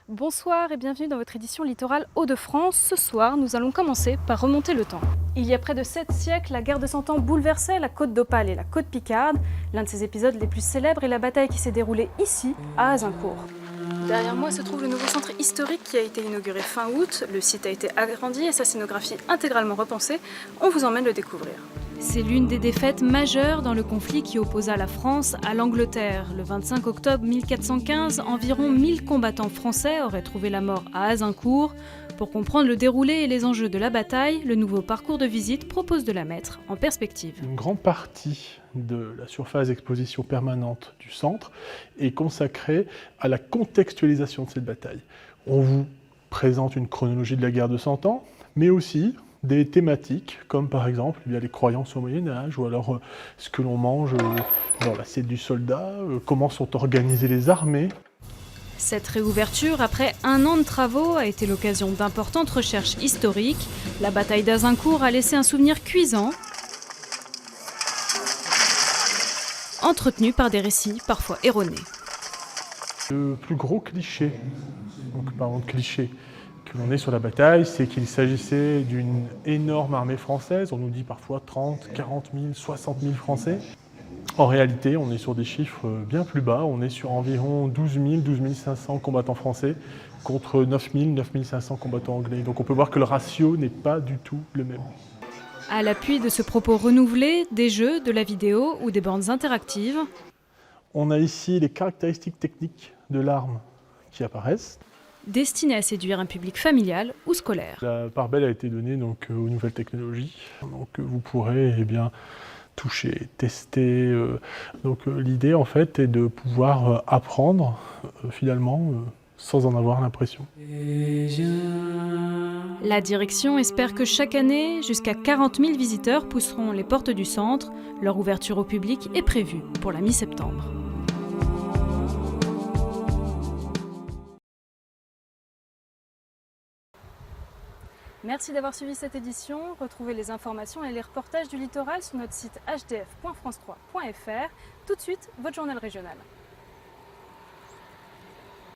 Bonsoir et bienvenue dans votre édition littorale Hauts-de-France. Ce soir, nous allons commencer par remonter le temps. Il y a près de 7 siècles, la guerre de Cent Ans bouleversait la côte d'Opale et la côte Picarde. L'un de ses épisodes les plus célèbres est la bataille qui s'est déroulée ici, à Azincourt. Derrière moi se trouve le nouveau centre historique qui a été inauguré fin août. Le site a été agrandi et sa scénographie intégralement repensée. On vous emmène le découvrir. C'est l'une des défaites majeures dans le conflit qui opposa la France à l'Angleterre. Le 25 octobre 1415, environ 1000 combattants français auraient trouvé la mort à Azincourt. Pour comprendre le déroulé et les enjeux de la bataille, le nouveau parcours de visite propose de la mettre en perspective. Une grande partie de la surface d'exposition permanente du centre est consacrée à la contextualisation de cette bataille. On vous présente une chronologie de la guerre de Cent Ans, mais aussi des thématiques, comme par exemple les croyances au Moyen-Âge, ou alors ce que l'on mange dans l'assiette du soldat, comment sont organisées les armées. Cette réouverture, après un an de travaux, a été l'occasion d'importantes recherches historiques. La bataille d'Azincourt a laissé un souvenir cuisant, entretenu par des récits parfois erronés. Le plus gros cliché, donc parlons de cliché, que l'on ait sur la bataille, c'est qu'il s'agissait d'une énorme armée française. On nous dit parfois 30, 40 000, 60 000 Français. En réalité, on est sur des chiffres bien plus bas. On est sur environ 12 000, 12 500 combattants français contre 9 000, 9 500 combattants anglais. Donc on peut voir que le ratio n'est pas du tout le même. À l'appui de ce propos renouvelé, des jeux, de la vidéo ou des bandes interactives. On a ici les caractéristiques techniques de l'arme qui apparaissent. Destinées à séduire un public familial ou scolaire. La part belle a été donnée donc, aux nouvelles technologies. Donc vous pourrez toucher, tester. Donc l'idée en fait est de pouvoir apprendre finalement sans en avoir l'impression. La direction espère que chaque année, jusqu'à 40 000 visiteurs pousseront les portes du centre. Leur ouverture au public est prévue pour la mi-septembre. Merci d'avoir suivi cette édition. Retrouvez les informations et les reportages du littoral sur notre site hdf.france3.fr. Tout de suite, votre journal régional.